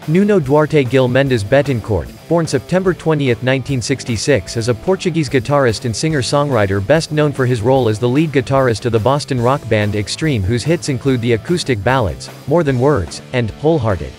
Nuno Duarte Gil Mendes Bettencourt, born September 20, 1966, is a Portuguese guitarist and singer-songwriter best known for his role as the lead guitarist of the Boston rock band Extreme, whose hits include the acoustic ballads, More Than Words, and Wholehearted.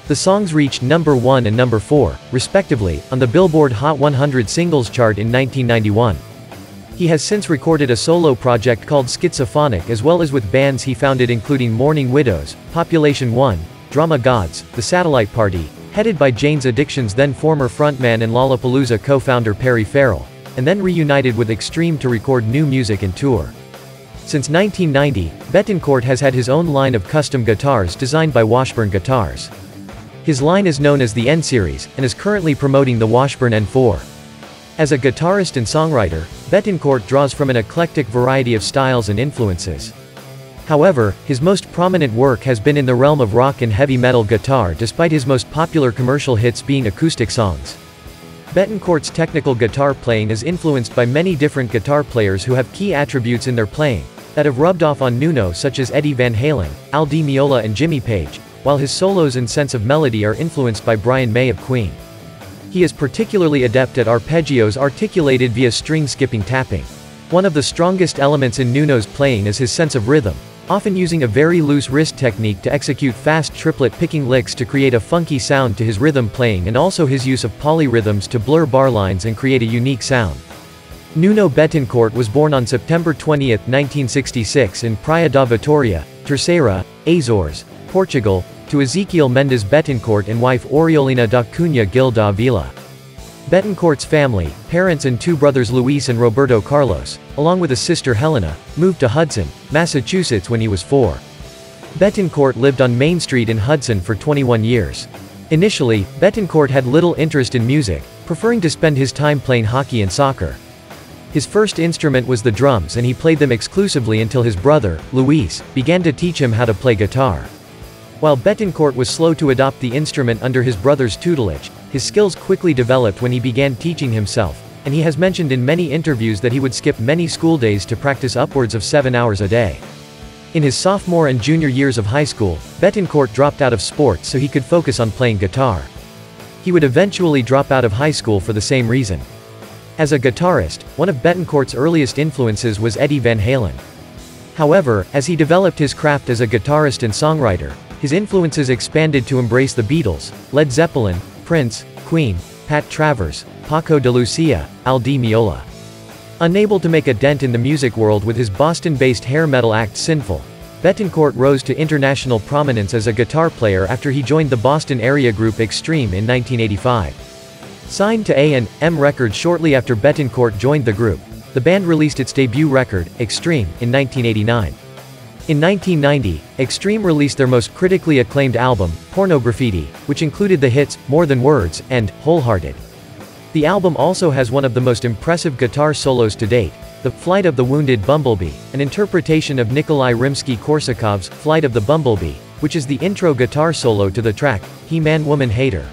The songs reached number 1 and number 4, respectively, on the Billboard Hot 100 singles chart in 1991. He has since recorded a solo project called Schizophonic, as well as with bands he founded including Mourning Widows, Population 1, Drama Gods, The Satellite Party, headed by Jane's Addiction's then former frontman and Lollapalooza co-founder Perry Farrell, and then reunited with Extreme to record new music and tour. Since 1990, Bettencourt has had his own line of custom guitars designed by Washburn Guitars. His line is known as the N-Series, and is currently promoting the Washburn N4. As a guitarist and songwriter, Bettencourt draws from an eclectic variety of styles and influences. However, his most prominent work has been in the realm of rock and heavy metal guitar, despite his most popular commercial hits being acoustic songs. Bettencourt's technical guitar playing is influenced by many different guitar players who have key attributes in their playing that have rubbed off on Nuno, such as Eddie Van Halen, Al Di Meola and Jimmy Page, while his solos and sense of melody are influenced by Brian May of Queen. He is particularly adept at arpeggios articulated via string-skipping tapping. One of the strongest elements in Nuno's playing is his sense of rhythm, often using a very loose wrist technique to execute fast triplet-picking licks to create a funky sound to his rhythm playing, and also his use of polyrhythms to blur bar lines and create a unique sound. Nuno Bettencourt was born on September 20, 1966 in Praia da Vitória, Terceira, Azores, Portugal, to Ezequiel Mendes Bettencourt and wife Oriolina da Cunha Gil da Vila. Bettencourt's family, parents and two brothers Luis and Roberto Carlos, along with a sister Helena, moved to Hudson, Massachusetts when he was 4. Bettencourt lived on Main Street in Hudson for 21 years. Initially, Bettencourt had little interest in music, preferring to spend his time playing hockey and soccer. His first instrument was the drums, and he played them exclusively until his brother, Luis, began to teach him how to play guitar. While Bettencourt was slow to adopt the instrument under his brother's tutelage, his skills quickly developed when he began teaching himself, and he has mentioned in many interviews that he would skip many school days to practice upwards of 7 hours a day. In his sophomore and junior years of high school, Bettencourt dropped out of sports so he could focus on playing guitar. He would eventually drop out of high school for the same reason. As a guitarist, one of Bettencourt's earliest influences was Eddie Van Halen. However, as he developed his craft as a guitarist and songwriter, his influences expanded to embrace the Beatles, Led Zeppelin, Prince, Queen, Pat Travers, Paco de Lucia, Al Di Meola. Unable to make a dent in the music world with his Boston-based hair metal act Sinful, Bettencourt rose to international prominence as a guitar player after he joined the Boston area group Extreme in 1985. Signed to A&M Records shortly after Bettencourt joined the group, the band released its debut record, Extreme, in 1989. In 1990, Extreme released their most critically acclaimed album, Pornography, which included the hits, More Than Words, and Wholehearted. The album also has one of the most impressive guitar solos to date, The Flight of the Wounded Bumblebee, an interpretation of Nikolai Rimsky-Korsakov's Flight of the Bumblebee, which is the intro guitar solo to the track, He-Man Woman Hater.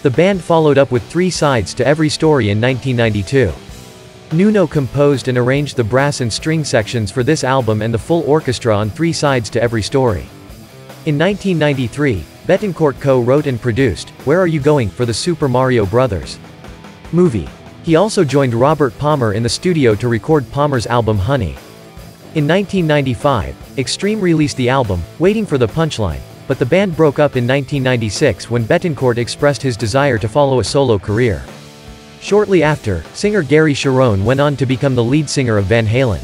The band followed up with 3 sides to every story in 1992. Nuno composed and arranged the brass and string sections for this album and the full orchestra on 3 sides to every story. In 1993, Bettencourt co-wrote and produced Where Are You Going for the Super Mario Bros. Movie. He also joined Robert Palmer in the studio to record Palmer's album Honey. In 1995, Extreme released the album, Waiting for the Punchline, but the band broke up in 1996 when Bettencourt expressed his desire to follow a solo career. Shortly after, singer Gary Cherone went on to become the lead singer of Van Halen.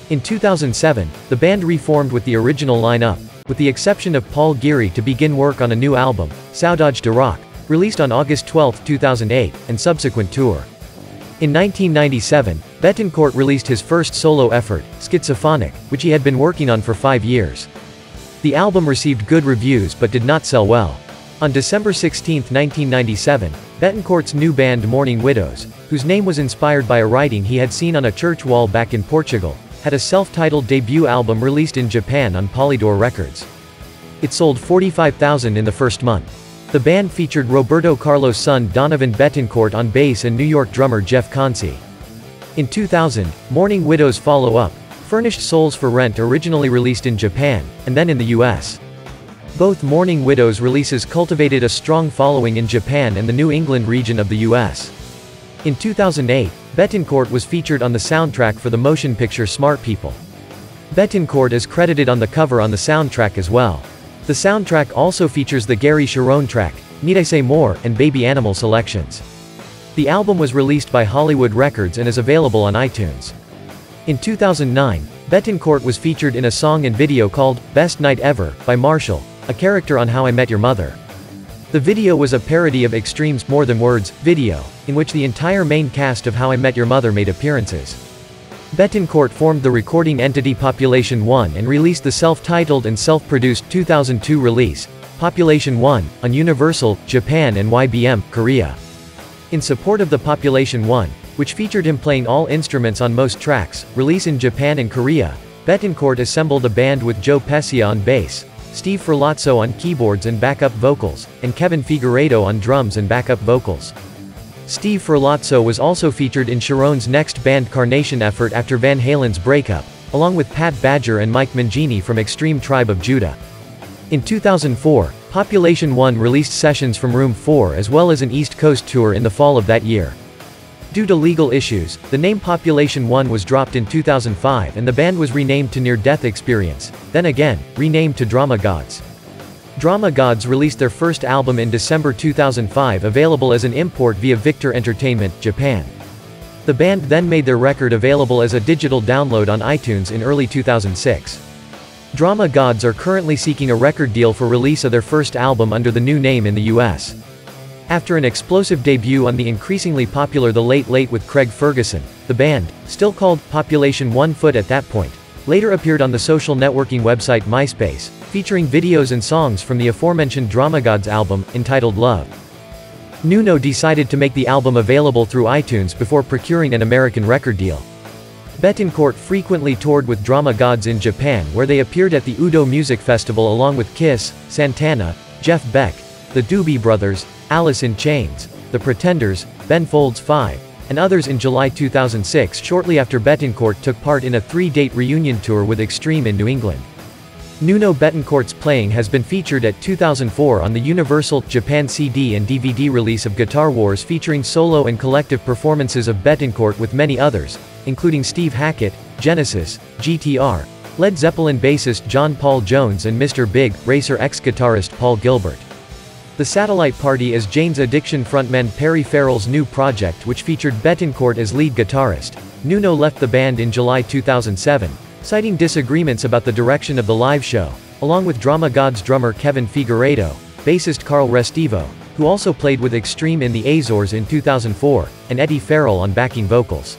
In 2007, the band reformed with the original lineup, with the exception of Paul Geary, to begin work on a new album, Saudade de Rock, released on August 12, 2008, and subsequent tour. In 1997, Bettencourt released his first solo effort, Schizophonic, which he had been working on for 5 years. The album received good reviews but did not sell well. On December 16, 1997, Bettencourt's new band Mourning Widows, whose name was inspired by a writing he had seen on a church wall back in Portugal, had a self-titled debut album released in Japan on Polydor Records. It sold 45,000 in the first month. The band featured Roberto Carlos' son Donovan Bettencourt on bass and New York drummer Jeff Conci. In 2000, Mourning Widows' follow-up, Furnished Souls for Rent, originally released in Japan, and then in the US. Both Mourning Widows releases cultivated a strong following in Japan and the New England region of the U.S. In 2008, Bettencourt was featured on the soundtrack for the motion picture Smart People. Bettencourt is credited on the cover on the soundtrack as well. The soundtrack also features the Gary Cherone track, Need I Say More, and Baby Animal selections. The album was released by Hollywood Records and is available on iTunes. In 2009, Bettencourt was featured in a song and video called Best Night Ever by Marshall, a character on How I Met Your Mother. The video was a parody of Extreme's More Than Words video, in which the entire main cast of How I Met Your Mother made appearances. Bettencourt formed the recording entity Population 1 and released the self-titled and self-produced 2002 release, Population 1, on Universal, Japan and YBM, Korea. In support of the Population 1, which featured him playing all instruments on most tracks, release in Japan and Korea, Bettencourt assembled a band with Joe Pescia on bass, Steve Ferlazzo on keyboards and backup vocals, and Kevin Figueiredo on drums and backup vocals. Steve Ferlazzo was also featured in Cherone's next band Carnation effort after Van Halen's breakup, along with Pat Badger and Mike Mangini from Extreme Tribe of Judah. In 2004, Population 1 released sessions from Room 4 as well as an East Coast tour in the fall of that year. Due to legal issues, the name Population 1 was dropped in 2005 and the band was renamed to Near Death Experience, then again, renamed to Drama Gods. Drama Gods released their first album in December 2005, available as an import via Victor Entertainment, Japan. The band then made their record available as a digital download on iTunes in early 2006. Drama Gods are currently seeking a record deal for release of their first album under the new name in the US. After an explosive debut on the increasingly popular The Late Late with Craig Ferguson, the band, still called Population 1 Foot at that point, later appeared on the social networking website MySpace, featuring videos and songs from the aforementioned Drama Gods album, entitled Love. Nuno decided to make the album available through iTunes before procuring an American record deal. Bettencourt frequently toured with Drama Gods in Japan, where they appeared at the Udo Music Festival along with Kiss, Santana, Jeff Beck, the Doobie Brothers, Alice in Chains, The Pretenders, Ben Folds 5, and others in July 2006, shortly after Bettencourt took part in a 3-date reunion tour with Extreme in New England. Nuno Bettencourt's playing has been featured at 2004 on the Universal, Japan CD and DVD release of Guitar Wars, featuring solo and collective performances of Bettencourt with many others, including Steve Hackett, Genesis, GTR, Led Zeppelin bassist John Paul Jones and Mr. Big, Racer X guitarist Paul Gilbert. The Satellite Party is Jane's Addiction frontman Perry Farrell's new project, which featured Bettencourt as lead guitarist. Nuno left the band in July 2007, citing disagreements about the direction of the live show, along with Drama Gods drummer Kevin Figueiredo, bassist Carl Restivo, who also played with Extreme in the Azores in 2004, and Eddie Farrell on backing vocals.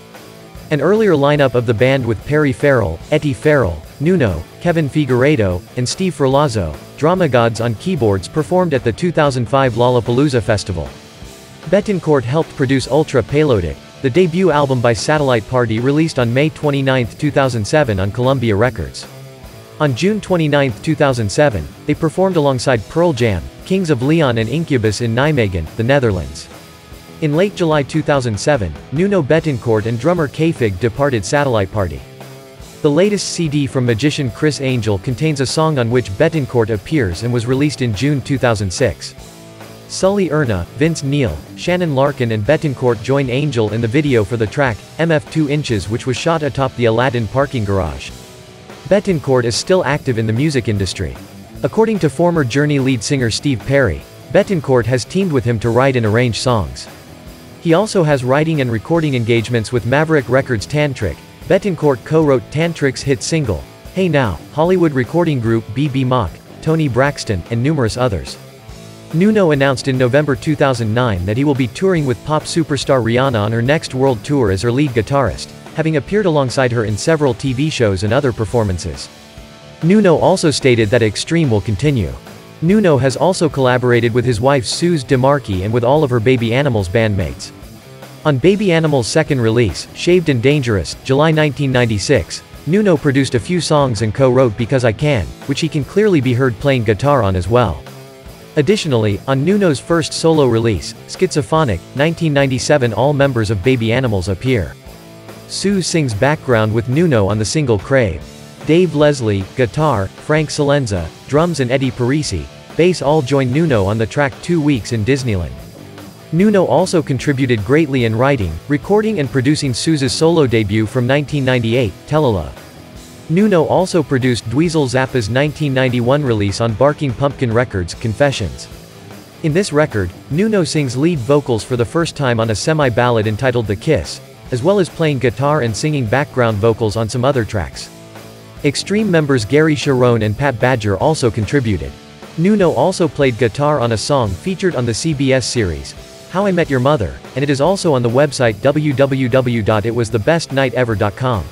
An earlier lineup of the band with Perry Farrell, Eddie Farrell, Nuno, Kevin Figueiredo, and Steve Ferlazzo, Drama Gods on keyboards, performed at the 2005 Lollapalooza Festival. Bettencourt helped produce Ultra Payloadic, the debut album by Satellite Party, released on May 29, 2007 on Columbia Records. On June 29, 2007, they performed alongside Pearl Jam, Kings of Leon and Incubus in Nijmegen, the Netherlands. In late July 2007, Nuno Bettencourt and drummer K-Fig departed Satellite Party. The latest CD from magician Chris Angel contains a song on which Bettencourt appears and was released in June 2006. Sully Erna, Vince Neil, Shannon Larkin and Bettencourt join Angel in the video for the track, MF 2 Inches, which was shot atop the Aladdin parking garage. Bettencourt is still active in the music industry. According to former Journey lead singer Steve Perry, Bettencourt has teamed with him to write and arrange songs. He also has writing and recording engagements with Maverick Records. Tantric. Bettencourt co-wrote Tantric's hit single, Hey Now, Hollywood recording group BB Mock, Tony Braxton, and numerous others. Nuno announced in November 2009 that he will be touring with pop superstar Rihanna on her next world tour as her lead guitarist, having appeared alongside her in several TV shows and other performances. Nuno also stated that Extreme will continue. Nuno has also collaborated with his wife Suze DeMarchi and with all of her Baby Animals bandmates. On Baby Animals' second release, Shaved and Dangerous, July 1996, Nuno produced a few songs and co-wrote Because I Can, which he can clearly be heard playing guitar on as well. Additionally, on Nuno's first solo release, Schizophonic, 1997, all members of Baby Animals appear. Suze sings background with Nuno on the single Crave. Dave Leslie, guitar, Frank Salenza, drums and Eddie Parisi, bass all joined Nuno on the track 2 Weeks in Disneyland. Nuno also contributed greatly in writing, recording and producing Sousa's solo debut from 1998, Telala. Nuno also produced Dweezil Zappa's 1991 release on Barking Pumpkin Records, Confessions. In this record, Nuno sings lead vocals for the first time on a semi-ballad entitled The Kiss, as well as playing guitar and singing background vocals on some other tracks. Extreme members Gary Sharon and Pat Badger also contributed. Nuno also played guitar on a song featured on the CBS series, How I Met Your Mother, and it is also on the website www.itwasthebestnighthever.com.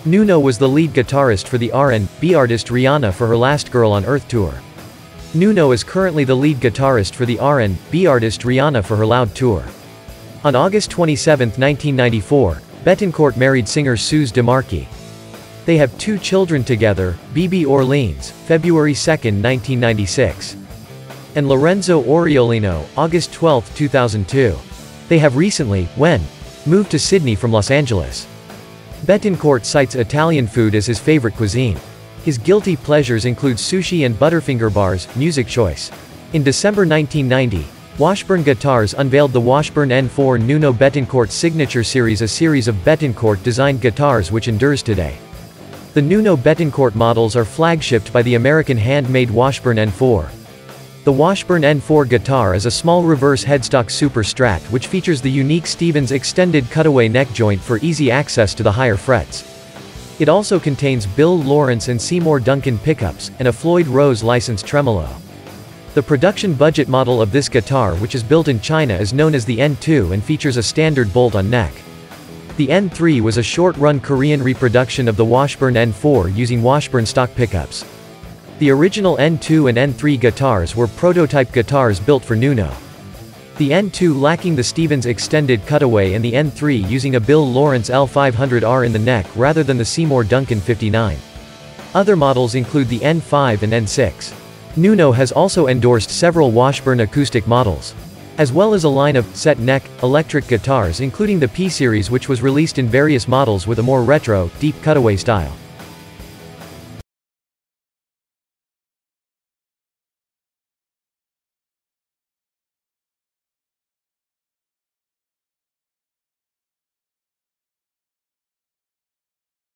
Nuno was the lead guitarist for the R&B artist Rihanna for her Last Girl on Earth tour. Nuno is currently the lead guitarist for the R&B artist Rihanna for her Loud tour. On August 27, 1994, Bettencourt married singer Suze DeMarchi. They have 2 children together, Bibi Orleans, February 2, 1996. And Lorenzo Oriolino, August 12, 2002. They have recently, moved to Sydney from Los Angeles. Bettencourt cites Italian food as his favorite cuisine. His guilty pleasures include sushi and Butterfinger bars, music choice. In December 1990, Washburn Guitars unveiled the Washburn N4 Nuno Bettencourt Signature Series, a series of Bettencourt-designed guitars which endures today. The Nuno Bettencourt models are flagshipped by the American handmade Washburn N4. The Washburn N4 guitar is a small reverse headstock super strat which features the unique Stevens extended cutaway neck joint for easy access to the higher frets. It also contains Bill Lawrence and Seymour Duncan pickups, and a Floyd Rose licensed tremolo. The production budget model of this guitar, which is built in China, is known as the N2 and features a standard bolt-on neck. The N3 was a short-run Korean reproduction of the Washburn N4 using Washburn stock pickups. The original N2 and N3 guitars were prototype guitars built for Nuno. The N2 lacking the Stevens extended cutaway and the N3 using a Bill Lawrence L500R in the neck rather than the Seymour Duncan 59. Other models include the N5 and N6. Nuno has also endorsed several Washburn acoustic models, as well as a line of set neck electric guitars including the P-Series, which was released in various models with a more retro, deep cutaway style.